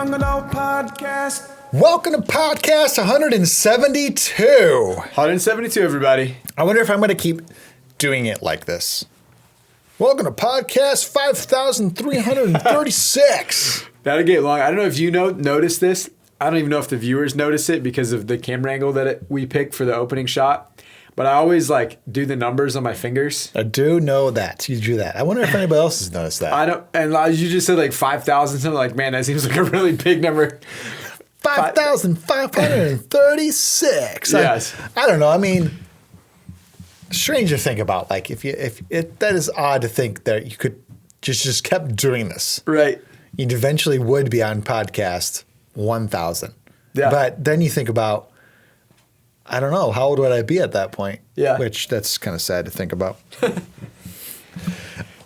Young Adult Podcast. Welcome to podcast 172. 172, everybody. I wonder if I'm going to keep doing it like this. Welcome to podcast 5,336. That'll get long. I don't know if you noticed this. I don't even know if the viewers notice it because of the camera angle that we picked for the opening shot. But I always do the numbers on my fingers. I do know that. You do that. I wonder if anybody else has noticed that. I don't. And you just said 5,000 something. Man, that seems like a really big number. 5,536. Yes. I don't know. I mean, strange to think about. That is odd to think that you could just kept doing this. Right. You eventually would be on podcast 1,000. Yeah. But then you think about, I don't know, how old would I be at that point? Yeah. Which that's kind of sad to think about.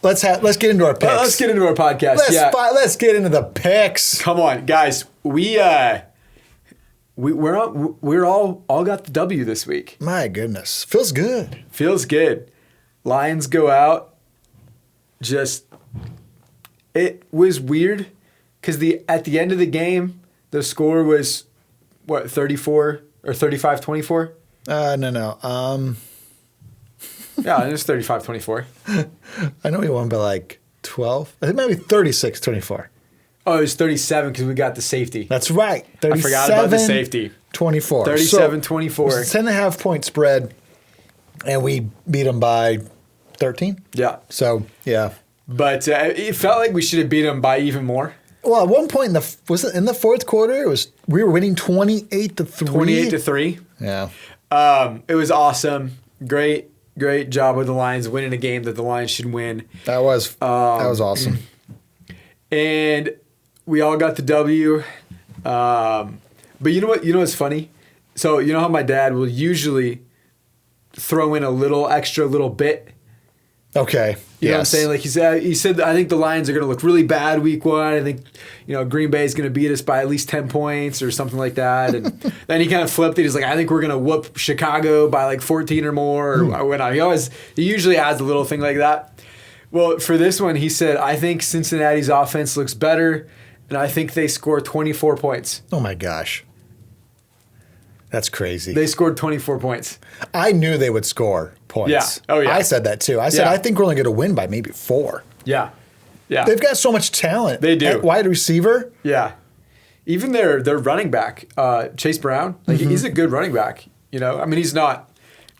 Let's get into our picks. Let's get into our podcast. Let's get into the picks. Come on, guys. We're all got the W this week. My goodness, feels good. Feels good. Lions go out. It was weird because at the end of the game, the score was 34 or 35-24? No. Yeah, it was 35-24. I know we won by 12. I think maybe 36-24. Oh, it was 37 because we got the safety. That's right. I forgot about the safety. 24. 37-24. So, 10.5 point spread, and we beat them by 13. Yeah. So, yeah. But it felt like we should have beat them by even more. Well, at one point was it in the fourth quarter? We were winning 28-3. 28-3. Yeah. It was awesome. Great job with the Lions winning a game that the Lions should win. That was awesome. And we all got the W. But you know what? You know what's funny? So you know how my dad will usually throw in a little bit. Okay. You know what I'm saying? He said, I think the Lions are going to look really bad week one. I think, Green Bay is going to beat us by at least 10 points or something like that. And then he kind of flipped it. He's like, I think we're going to whoop Chicago by 14 or more. Or whatnot. He usually adds a little thing like that. Well, for this one, he said, I think Cincinnati's offense looks better, and I think they score 24 points. Oh, my gosh. That's crazy. They scored 24 points. I knew they would score points. Yeah. Oh, yeah. I said that, too. I said, I think we're only going to win by maybe 4. Yeah. Yeah. They've got so much talent. They do. At wide receiver. Yeah. Even their running back, Chase Brown, he's a good running back. He's not.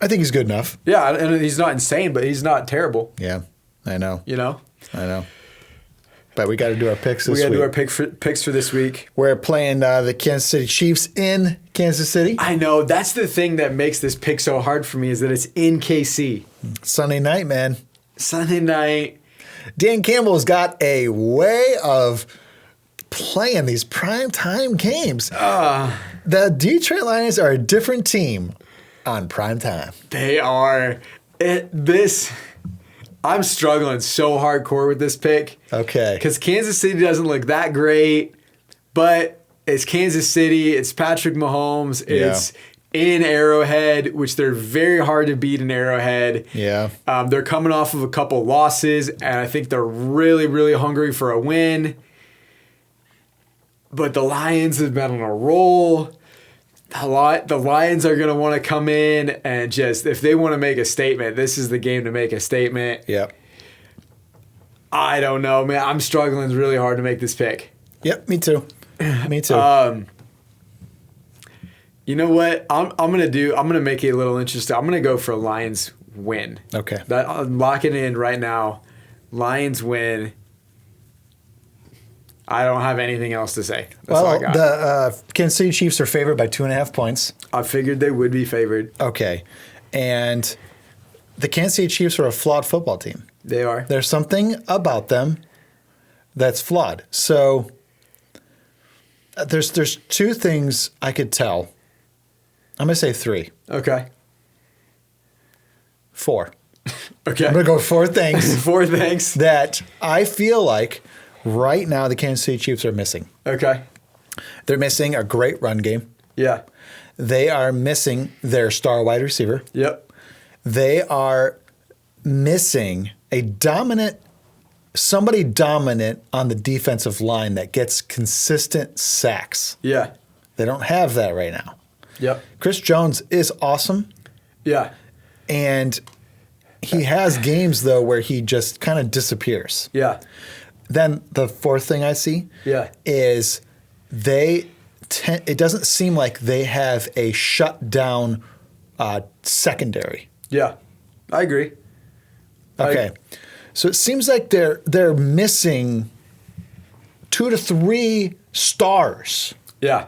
I think he's good enough. Yeah, and he's not insane, but he's not terrible. Yeah, I know. I know. But we got to do our picks this week. We got to do our picks for this week. We're playing the Kansas City Chiefs in Kansas City. I know. That's the thing that makes this pick so hard for me is that it's in KC. Sunday night, man. Sunday night. Dan Campbell's got a way of playing these primetime games. The Detroit Lions are a different team on primetime. They are. I'm struggling so hardcore with this pick. Okay. Because Kansas City doesn't look that great, but it's Kansas City. It's Patrick Mahomes. It's in Arrowhead, which they're very hard to beat in Arrowhead. Yeah. They're coming off of a couple losses, and I think they're really, really hungry for a win. But the Lions have been on a roll. The Lions are going to want to come in and if they want to make a statement, this is the game to make a statement. Yep. I don't know, man. I'm struggling really hard to make this pick. Yep, me too. Me too. You know what? I'm gonna make it a little interesting. I'm gonna go for a Lions win. Okay. I'm locking in right now. Lions win. I don't have anything else to say. That's all I got. The Kansas City Chiefs are favored by 2.5 points. I figured they would be favored. Okay. And the Kansas City Chiefs are a flawed football team. They are. There's something about them that's flawed. So there's 2 things I could tell. I'm going to say 3. Okay. 4. Okay. I'm going to go 4 things. 4 things. That I feel like right now the Kansas City Chiefs are missing. Okay. They're missing a great run game. Yeah. They are missing their star wide receiver. Yep. They are missing a dominant somebody dominant on the defensive line that gets consistent sacks. Yeah. They don't have that right now. Yep. Chris Jones is awesome, Yeah. and he has games, though, where he just kind of disappears. Yeah. Then the fourth thing I see Yeah. is it doesn't seem like they have a shutdown secondary. Yeah. I agree. Okay. So it seems like they're missing 2 to 3 stars. Yeah.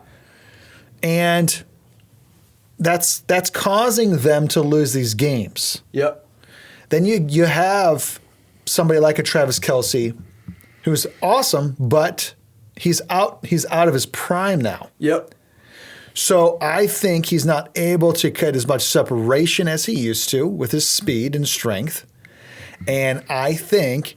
And that's causing them to lose these games. Yep. Then you have somebody like a Travis Kelce, who's awesome, but he's out of his prime now. Yep. So I think he's not able to get as much separation as he used to with his speed and strength. And I think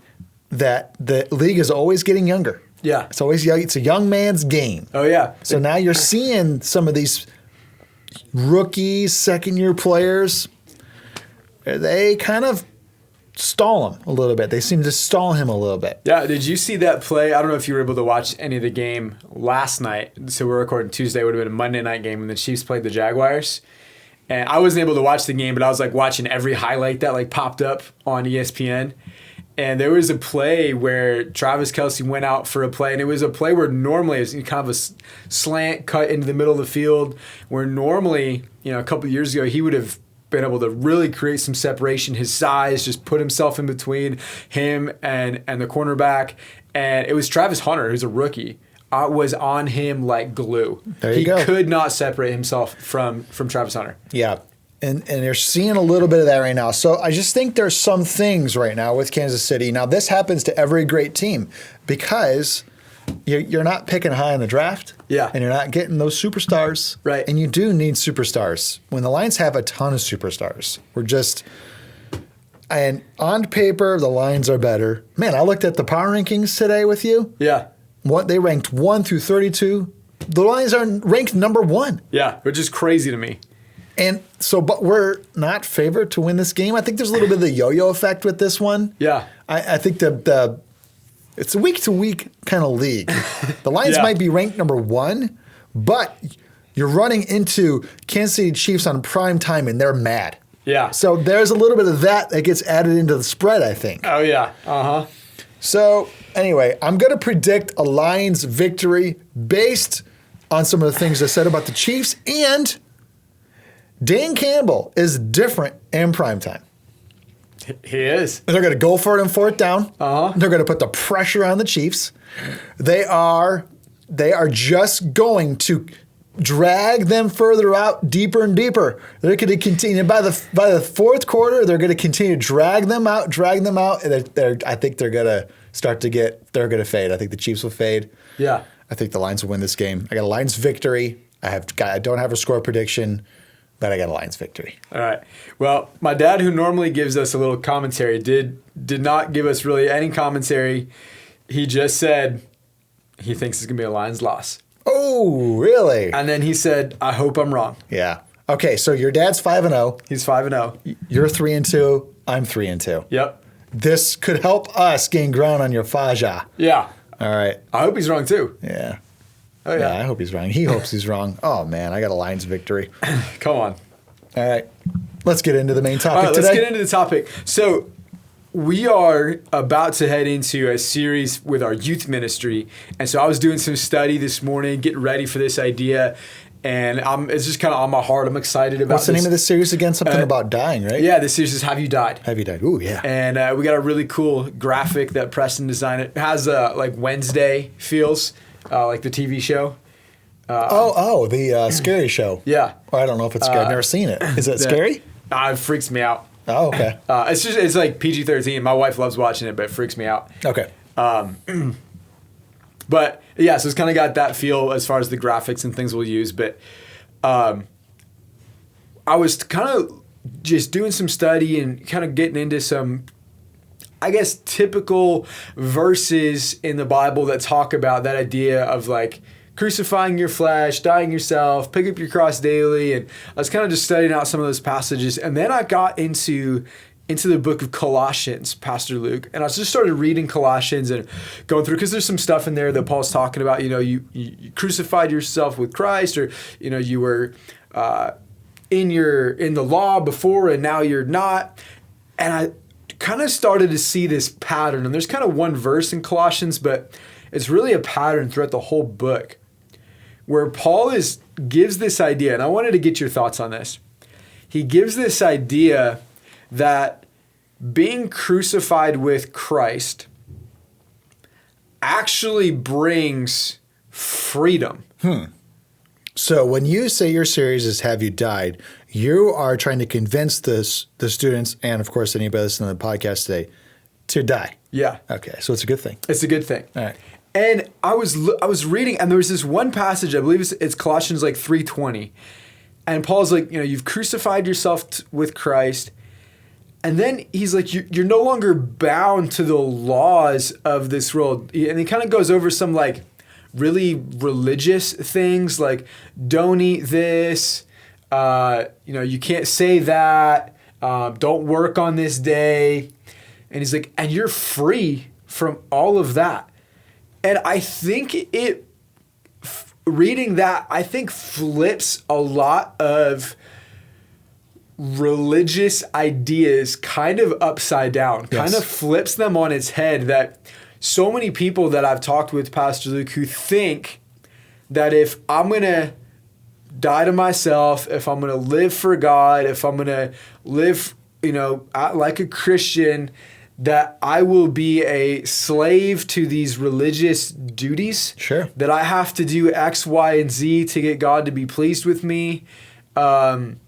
that the league is always getting younger. Yeah. It's always young. It's a young man's game. Oh, yeah. So now you're seeing some of these rookie, second-year players. They kind of stall him a little bit. They seem to stall him a little bit. Yeah, did you see that play? I don't know if you were able to watch any of the game last night. So we're recording Tuesday. It would have been a Monday night game when the Chiefs played the Jaguars. And I wasn't able to watch the game, but I was like watching every highlight that like popped up on ESPN. And there was a play where Travis Kelce went out for a play, and it was a play where normally it's kind of a slant cut into the middle of the field, where normally, a couple of years ago, he would have been able to really create some separation. His size just put himself in between him and the cornerback. And it was Travis Hunter, who's a rookie, was on him like glue. There you go. He could not separate himself from Travis Hunter. Yeah. And they're seeing a little bit of that right now. So I just think there's some things right now with Kansas City. Now, this happens to every great team because you're not picking high in the draft. Yeah. And you're not getting those superstars. Right. And you do need superstars. When the Lions have a ton of superstars, and on paper, the Lions are better. Man, I looked at the power rankings today with you. Yeah. What they ranked 1 through 32. The Lions are ranked number 1. Yeah, which is crazy to me. And so, but we're not favored to win this game. I think there's a little bit of the yo-yo effect with this one. Yeah. I think it's a week-to-week kind of league. The Lions Yeah. might be ranked number 1, but you're running into Kansas City Chiefs on prime time, and they're mad. Yeah. So there's a little bit of that gets added into the spread, I think. Oh, yeah. Uh-huh. So anyway, I'm going to predict a Lions victory based on some of the things I said about the Chiefs, and Dan Campbell is different in primetime. He is. They're going to go for it on 4th down. Uh-huh. They're going to put the pressure on the Chiefs. They are just going to drag them further out, deeper and deeper. They're going to continue by the fourth quarter. They're going to continue to drag them out. And I think they're going to they're going to fade. I think the Chiefs will fade. Yeah. I think the Lions will win this game. I got a Lions victory. I don't have a score prediction, but I got a Lions victory. All right. Well, my dad, who normally gives us a little commentary, did not give us really any commentary. He just said he thinks it's going to be a Lions loss. Oh, really? And then he said, I hope I'm wrong. Yeah. Okay, so your dad's 5-0. He's 5-0. You're 3-2. I'm 3-2. Yep. This could help us gain ground on your Faja. Yeah. All right. I hope he's wrong too. Yeah. Oh, Yeah, yeah. I hope he's wrong. He hopes he's wrong. Oh, man, I got a Lions victory. Come on. All right. Let's get into the main topic All right, today. let's get into the topic. So we are about to head into a series with our youth ministry. And so I was doing some study this morning, getting ready for this idea. And it's just kind of on my heart. I'm excited about What's the name of this series again? Something about dying, right? Yeah, this series is Have You Died? Have you died? Ooh, yeah. And we got a really cool graphic that Preston designed. It has like Wednesday feels, like the TV show. The scary show. Yeah. Or I don't know if it's scary. I've never seen it. Is it scary? It freaks me out. Oh, okay. It's like PG-13. My wife loves watching it, but it freaks me out. Okay. But yeah, so it's kind of got that feel as far as the graphics and things we'll use. But I was kind of just doing some study and kind of getting into some, I guess, typical verses in the Bible that talk about that idea of like crucifying your flesh, dying yourself, pick up your cross daily. And I was kind of just studying out some of those passages. And then I got into into the book of Colossians, Pastor Luke. And I just started reading Colossians and going through, because there's some stuff in there that Paul's talking about, you crucified yourself with Christ, or, you were in the law before and now you're not. And I kind of started to see this pattern. And there's kind of one verse in Colossians, but it's really a pattern throughout the whole book where Paul gives this idea. And I wanted to get your thoughts on this. He gives this idea that being crucified with Christ actually brings freedom. So when you say your series is Have You Died, you are trying to convince the students, and of course anybody listening to the podcast today, to die. Yeah. Okay, so it's a good thing. It's a good thing. All right. And I was reading, and there was this one passage, I believe it's Colossians 3:20. And Paul's like, you've crucified yourself with Christ. And then he's like, you're no longer bound to the laws of this world. And he kind of goes over some really religious things, like don't eat this, you can't say that, don't work on this day. And he's like, and you're free from all of that. And I think reading that, I think flips a lot of religious ideas kind of upside down, kind of flips them on its head, that so many people that I've talked with, Pastor Luke, who think that if I'm going to die to myself, if I'm going to live for God, if I'm going to live, like a Christian, that I will be a slave to these religious duties. Sure. That I have to do X, Y, and Z to get God to be pleased with me. And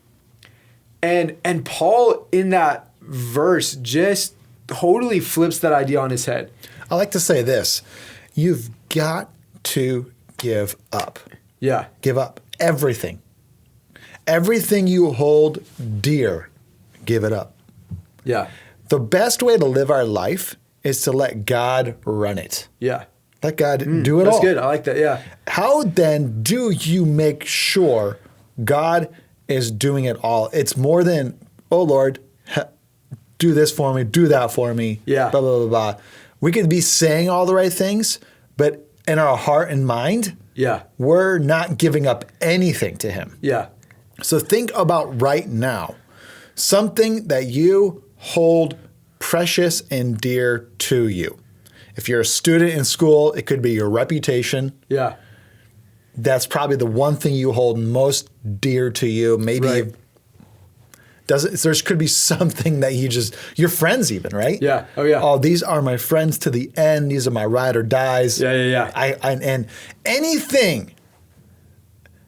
Paul in that verse just totally flips that idea on his head. I like to say this. You've got to give up. Yeah. Give up everything. Everything you hold dear, give it up. Yeah. The best way to live our life is to let God run it. Yeah. Let God do it all. That's good. I like that. Yeah. How then do you make sure God is doing it all? It's more than, oh Lord, do this for me, do that for me, Yeah. blah, blah, blah, blah. We could be saying all the right things, but in our heart and mind, Yeah. we're not giving up anything to Him. Yeah. So think about right now, something that you hold precious and dear to you. If you're a student in school, it could be your reputation. Yeah. That's probably the one thing you hold most dear to you. Maybe Right. there could be something that your friends even, right? Yeah. Oh, yeah. Oh, these are my friends to the end. These are my ride or dies. Yeah. And anything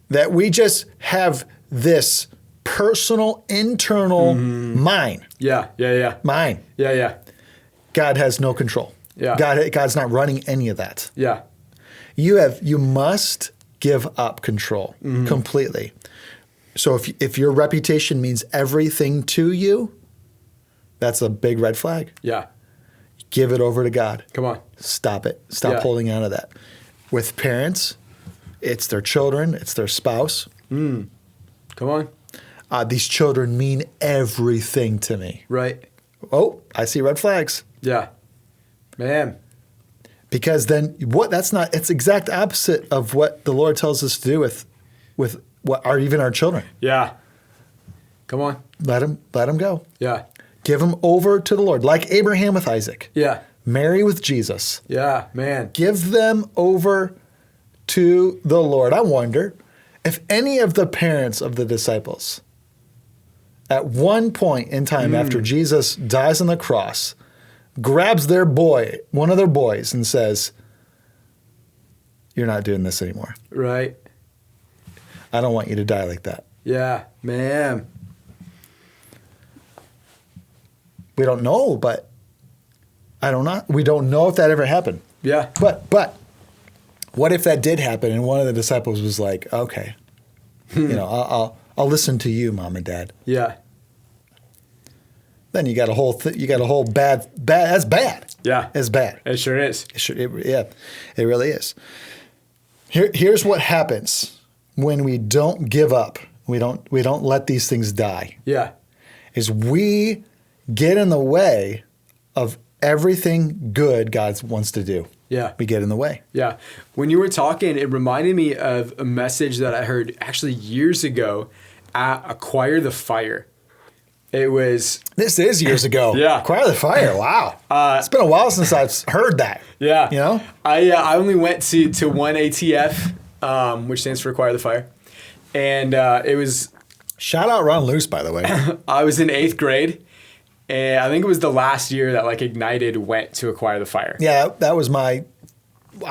that we just have this personal, internal mine. Yeah. Mine. Yeah. God has no control. Yeah. God's not running any of that. Yeah. You must give up control completely. So if your reputation means everything to you, that's a big red flag. Yeah. Give it over to God. Come on. Stop it. Stop Yeah. holding on to that. With parents, it's their children, it's their spouse. Come on. These children mean everything to me. Right. Oh, I see red flags. Yeah. Man. Because then it's exact opposite of what the Lord tells us to do with even our children. Yeah. Come on. Let them go. Yeah. Give them over to the Lord, like Abraham with Isaac. Yeah. Mary with Jesus. Yeah. Man. Give them over to the Lord. I wonder if any of the parents of the disciples, at one point in time after Jesus dies on the cross, grabs one of their boys, and says, "You're not doing this anymore. Right. I don't want you to die like that." Yeah. Man. We don't know, but we don't know if that ever happened. Yeah. But what if that did happen and one of the disciples was like, "Okay, I'll listen to you, Mom and Dad." Yeah. Then you got a whole bad. That's bad. Yeah. It's bad. It sure is. It really is. Here's what happens when we don't give up. We don't let these things die. Yeah. Is we get in the way of everything good God wants to do. Yeah. We get in the way. Yeah. When you were talking, it reminded me of a message that I heard actually years ago at Acquire the Fire. It was... This is years ago. Yeah. Acquire the Fire. Wow. It's been a while since I've heard that. Yeah. You know? I only went to one ATF, which stands for Acquire the Fire. And it was... Shout out Ron Luce, by the way. I was in 8th grade. And I think it was the last year that like Ignited went to Acquire the Fire. Yeah, that was I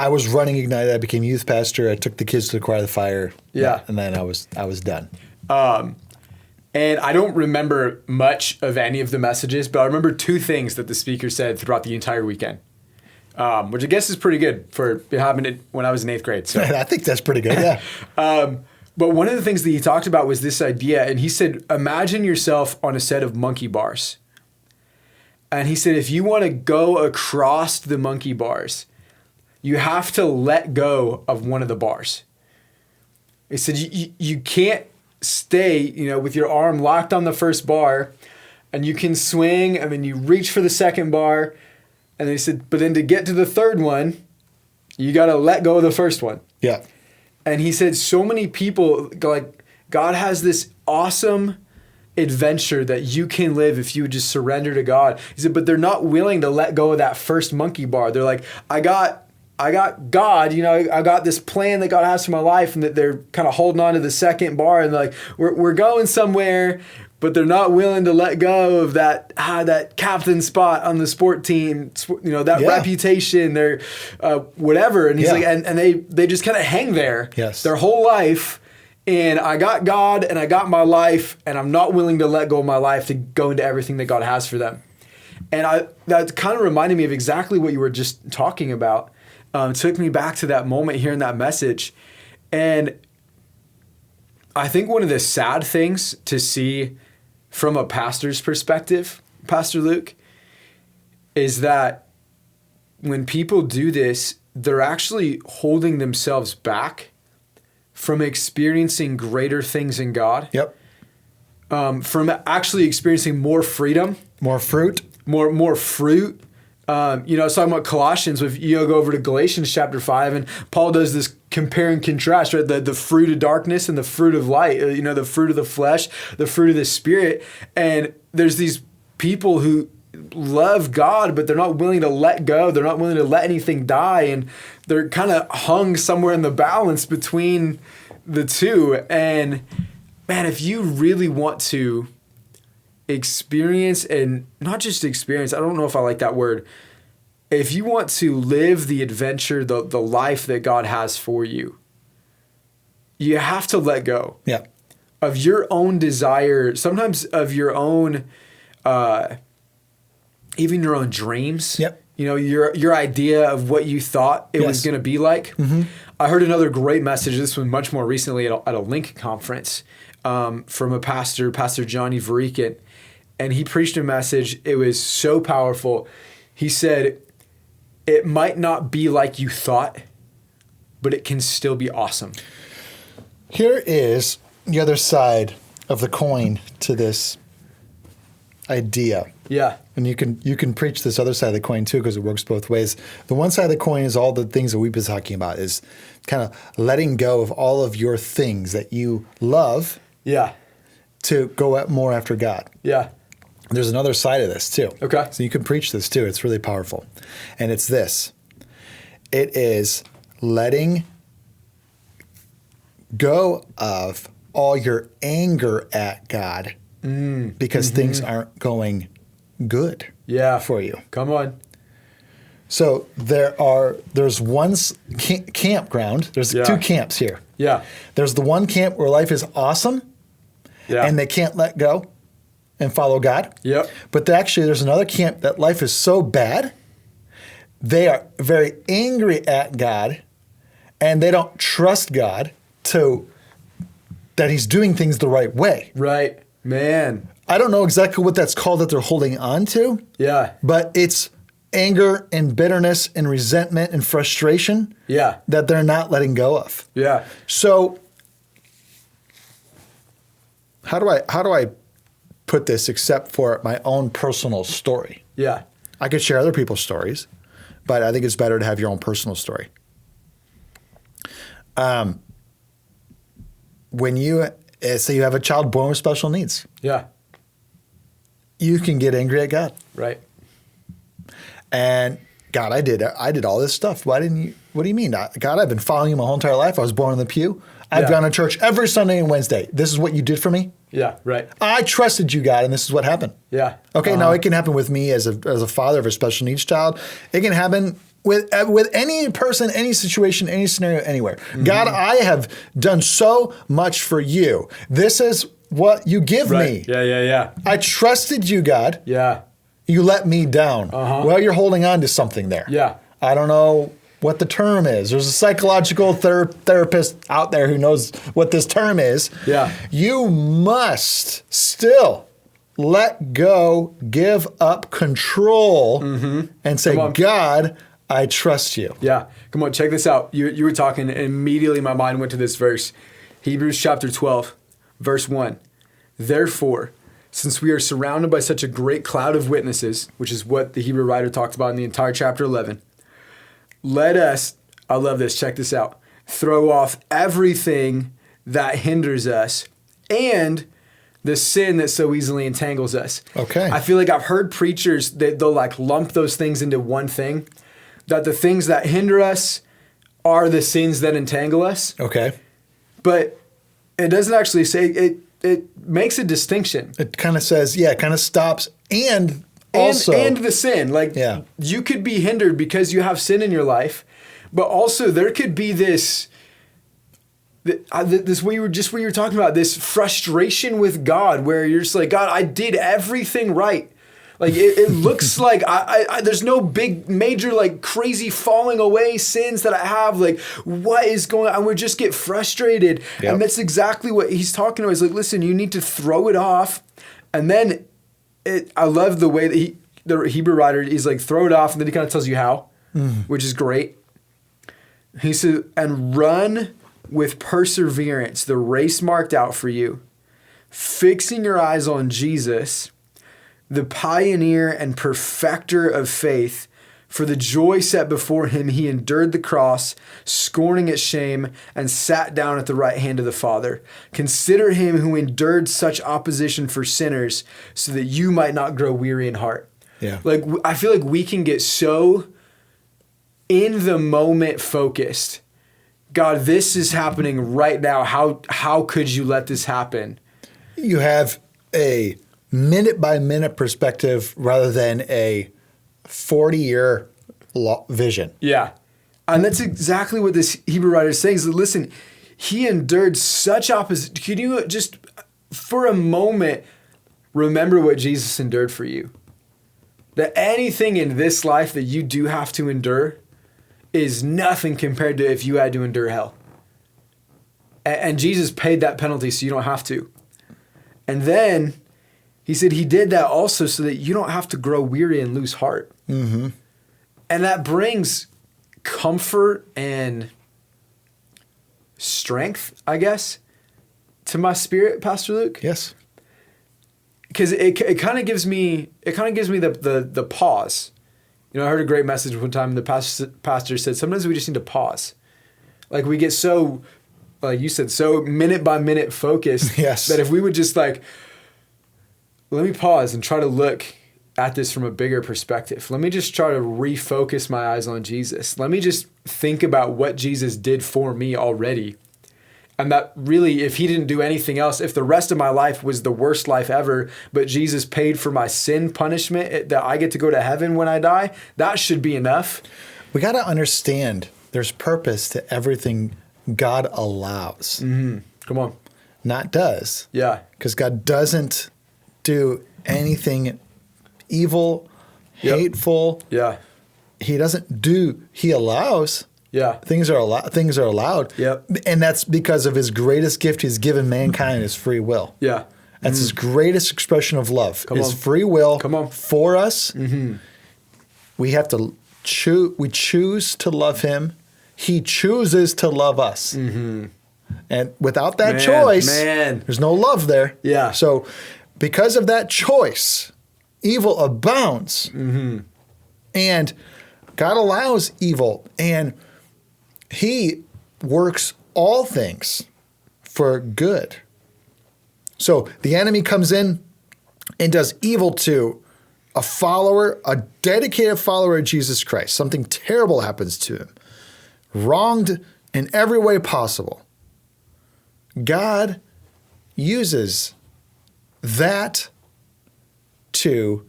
was running Ignited. I became youth pastor. I took the kids to Acquire the Fire. Yeah. And then I was done. And I don't remember much of any of the messages, but I remember 2 things that the speaker said throughout the entire weekend, which I guess is pretty good for having it when I was in 8th grade. So I think that's pretty good, yeah. But one of the things that he talked about was this idea, and he said, imagine yourself on a set of monkey bars. And he said, if you want to go across the monkey bars, you have to let go of one of the bars. He said, you can't stay, with your arm locked on the first bar, and you can swing, and then you reach for the second bar. And they said, but then to get to the third one, you got to let go of the first one. Yeah. And he said, so many people, like, God has this awesome adventure that you can live if you would just surrender to God. He said, but they're not willing to let go of that first monkey bar. They're like, I got God, I got this plan that God has for my life, and that they're kind of holding on to the second bar, and like, we're going somewhere, but they're not willing to let go of that captain spot on the sport team, that reputation, their whatever. And he's like, and they just kind of hang there their whole life. And I got God and I got my life, and I'm not willing to let go of my life to go into everything that God has for them. And that kind of reminded me of exactly what you were just talking about. It took me back to that moment hearing that message. And I think one of the sad things to see from a pastor's perspective, Pastor Luke, is that when people do this, they're actually holding themselves back from experiencing greater things in God. Yep. From actually experiencing more freedom. More fruit. More fruit. I was talking about Colossians. If you go over to Galatians chapter 5, and Paul does this compare and contrast, right? The fruit of darkness and the fruit of light, the fruit of the flesh, the fruit of the spirit. And there's these people who love God, but they're not willing to let go. They're not willing to let anything die. And they're kind of hung somewhere in the balance between the two. And man, if you really want to experience, and not just experience, I don't know if I like that word. If you want to live the adventure, the life that God has for you, you have to let go of your own desire, sometimes of your own, even your own dreams. Yep. Your idea of what you thought it was going to be like. Mm-hmm. I heard another great message, this one much more recently at a Link conference, from a pastor, Pastor Johnny Varikin. And he preached a message. It was so powerful. He said, it might not be like you thought, but it can still be awesome. Here is the other side of the coin to this idea. Yeah. And you can preach this other side of the coin too, because it works both ways. The one side of the coin is all the things that we've been talking about, is kind of letting go of all of your things that you love. Yeah. To go more after God. Yeah. There's another side of this too. Okay. So you can preach this too. It's really powerful. And it's this. It is letting go of all your anger at God because things aren't going good for you. Come on. So there's one campground. There's 2 camps here. Yeah. There's the one camp where life is awesome and they can't let go and follow God. Yep. But actually there's another camp that life is so bad, they are very angry at God and they don't trust God that he's doing things the right way. Right. Man. I don't know exactly what that's called that they're holding on to. Yeah. But it's anger and bitterness and resentment and frustration that they're not letting go of. Yeah. So how do I put this except for my own personal story. Yeah. I could share other people's stories, but I think it's better to have your own personal story. When you say you have a child born with special needs, Yeah. you can get angry at God. Right. And God, I did all this stuff. Why didn't you? What do you mean? God, I've been following you my whole entire life. I was born in the pew. I've Yeah. gone to church every Sunday and Wednesday. This is what you did for me. Yeah. Right. I trusted you, God, and this is what happened. Yeah. Okay, now it can happen with me as a father of a special needs child. It can happen with any person, any situation, any scenario, anywhere. God, I have done so much for you. This is what you give me. Yeah. Yeah. Yeah. I trusted you, God. Yeah. You let me down. Well, you're holding on to something there. Yeah. I don't know what the term is. There's a psychological therapist out there who knows what this term is. Yeah. You must still let go, give up control, and say, Come on. God, I trust you. Yeah. Come on, check this out. You were talking, and immediately my mind went to this verse. Hebrews chapter 12, verse 1. Therefore, since we are surrounded by such a great cloud of witnesses, which is what the Hebrew writer talked about in the entire chapter 11, let us, I love this, check this out, throw off everything that hinders us and the sin that so easily entangles us. Okay. I feel like I've heard preachers that they'll like lump those things into one thing, that the things that hinder us are the sins that entangle us. Okay. But it doesn't actually say, it makes a distinction. It kind of says, it kind of stops and also. And the sin. Like, Yeah. you could be hindered because you have sin in your life, but also there could be this what you were talking about, this frustration with God where you're just like, God, I did everything right. Like, it looks like I there's no big, major, like, crazy falling away sins that I have. Like, what is going on? And we just get frustrated. Yep. And that's exactly what he's talking about. He's like, listen, you need to throw it off. And then I love the way that the Hebrew writer, he's like, throw it off. And then he kind of tells you how, which is great. He said, and run with perseverance the race marked out for you, fixing your eyes on Jesus, the pioneer and perfecter of faith. For the joy set before him, he endured the cross, scorning its shame, and sat down at the right hand of the Father. Consider him who endured such opposition for sinners, so that you might not grow weary in heart. Yeah. Like, I feel like we can get so in the moment focused. God, this is happening right now. How could you let this happen? You have a minute by minute perspective rather than a 40-year vision. Yeah. And that's exactly what this Hebrew writer is saying. Is that, listen, he endured such opposition. Can you just, for a moment, remember what Jesus endured for you? That anything in this life that you do have to endure is nothing compared to if you had to endure hell. And Jesus paid that penalty so you don't have to. And then he said he did that also so that you don't have to grow weary and lose heart. Mm-hmm. And that brings comfort and strength, I guess, to my spirit, Pastor Luke. Yes. Because it kind of gives me the pause. You know, I heard a great message one time. The pastor said sometimes we just need to pause. Like, we get so, like you said, so minute by minute focused. Yes. That if we would just like, let me pause and try to look at this from a bigger perspective. Let me just try to refocus my eyes on Jesus. Let me just think about what Jesus did for me already. And that really, if he didn't do anything else, if the rest of my life was the worst life ever, but Jesus paid for my sin punishment, that I get to go to heaven when I die, that should be enough. We got to understand there's purpose to everything God allows. Mm-hmm. Come on. Not does. Yeah. Because God doesn't do anything evil, Yep. hateful. Yeah. He doesn't do, he allows. Yeah. Things are allowed. Yep. And that's because of his greatest gift he's given mankind is free will. Yeah. That's his greatest expression of love. Come is on. free will Come on. for us. Mm-hmm. We have to choose to love him. He chooses to love us. Mm-hmm. And without that choice, man. there's no love there. Yeah. So because of that choice, evil abounds. And God allows evil, and he works all things for good. So the enemy comes in and does evil to a follower, a dedicated follower of Jesus Christ. Something terrible happens to him, wronged in every way possible. God uses that to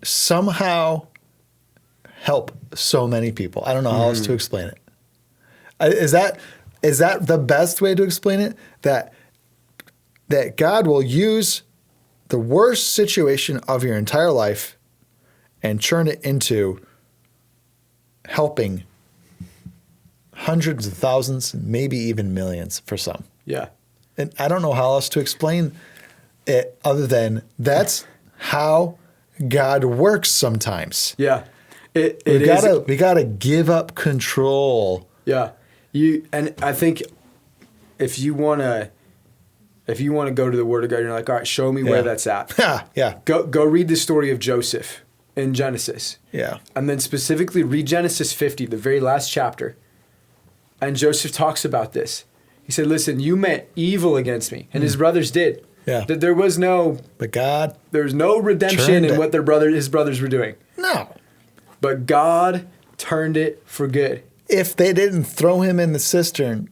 somehow help so many people. I don't know how else to explain it. Is that the best way to explain it? That God will use the worst situation of your entire life and turn it into helping hundreds of thousands, maybe even millions for some. Yeah. And I don't know how else to explain it other than that's how God works sometimes. Yeah. We gotta give up control. Yeah. And I think if you wanna go to the Word of God, you're like, all right, show me where that's at. Yeah. Go read the story of Joseph in Genesis. Yeah. And then specifically read Genesis 50, the very last chapter. And Joseph talks about this. He said, listen, you meant evil against me. And his brothers did. Yeah. That there was no redemption in what his brothers were doing. No. But God turned it for good. If they didn't throw him in the cistern,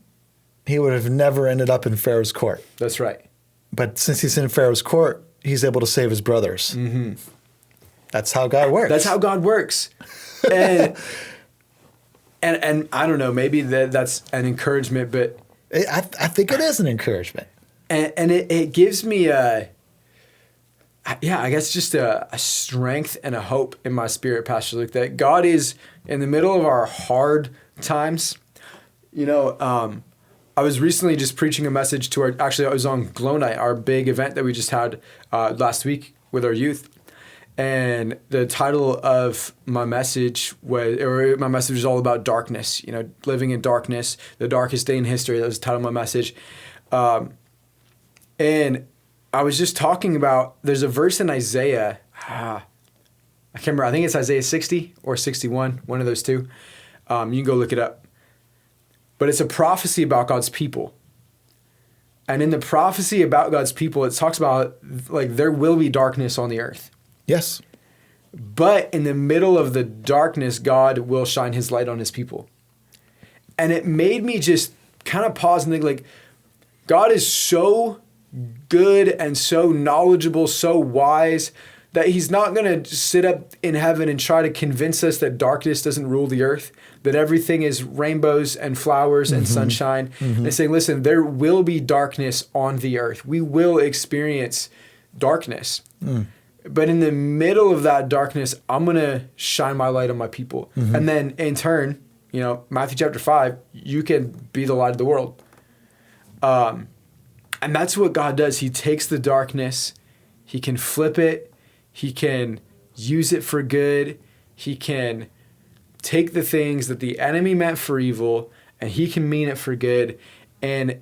he would have never ended up in Pharaoh's court. That's right. But since he's in Pharaoh's court, he's able to save his brothers. That's how God works. That's how God works. And and I don't know, maybe that's an encouragement, but I think it is an encouragement. And it gives me I guess just a strength and a hope in my spirit, Pastor Luke, that God is in the middle of our hard times. You know, I was recently just preaching a message to I was on Glow Night, our big event that we just had last week with our youth. And the title of my message was all about darkness, you know, living in darkness, the darkest day in history. That was the title of my message. And I was just talking about, there's a verse in Isaiah, I can't remember, I think it's Isaiah 60 or 61, one of those two. You can go look it up. But it's a prophecy about God's people. And in the prophecy about God's people, it talks about, like, there will be darkness on the earth. Yes. But in the middle of the darkness, God will shine his light on his people. And it made me just kind of pause and think, like, God is so good and so knowledgeable, so wise, that he's not going to sit up in heaven and try to convince us that darkness doesn't rule the earth, that everything is rainbows and flowers and sunshine. And saying, listen, there will be darkness on the earth. We will experience darkness. But in the middle of that darkness, I'm going to shine my light on my people. And then in turn, you know, Matthew chapter 5, you can be the light of the world. And that's what God does. He takes the darkness, he can flip it, he can use it for good, he can take the things that the enemy meant for evil, and he can mean it for good. And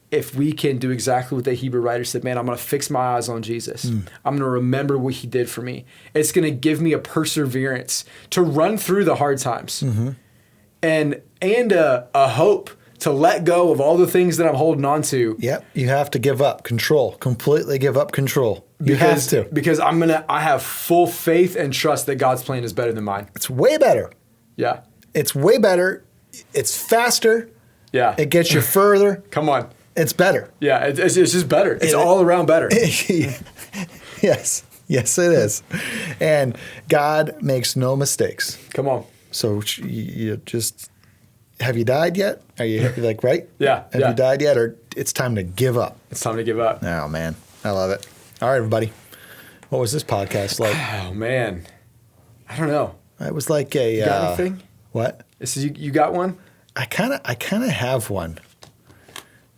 if we can do exactly what the Hebrew writer said, man, I'm going to fix my eyes on Jesus. I'm going to remember what he did for me. It's going to give me a perseverance to run through the hard times and a hope to let go of all the things that I'm holding on to. Yep. You have to give up control, completely give up control. You have to. Because I have full faith and trust that God's plan is better than mine. It's way better. Yeah. It's way better. It's faster. Yeah. It gets you further. Come on. It's better. Yeah, it's just better. It's all around better. Yes. Yes, it is. And God makes no mistakes. Come on. So you just, have you died yet? Are you like, right? Yeah. Have you died yet? Or it's time to give up? It's time to give up. Oh, man. I love it. All right, everybody. What was this podcast like? Oh, man. I don't know. It was like a... You got anything? What? You got one? I kind of have one.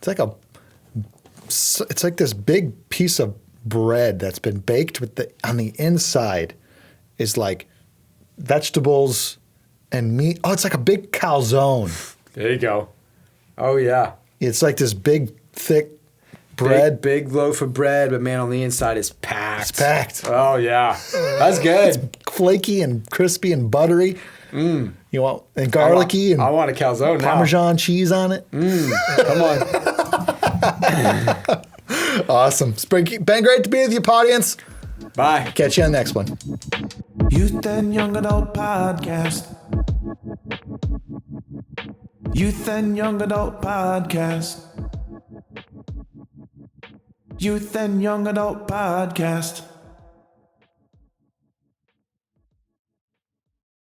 It's like this big piece of bread that's been baked on the inside is like vegetables and meat. Oh, it's like a big calzone. There you go. Oh, yeah. It's like this big, thick bread. Big loaf of bread, but man, on the inside is packed. It's packed. Oh yeah, that's good. Flaky and crispy and buttery. You want and garlicky I and want a calzone now. Parmesan cheese on it. Come on. Awesome. It's been great to be with you, audience. Bye. Catch you on the next one. Youth and Young Adult Podcast. Youth and Young Adult Podcast. Youth and Young Adult Podcast.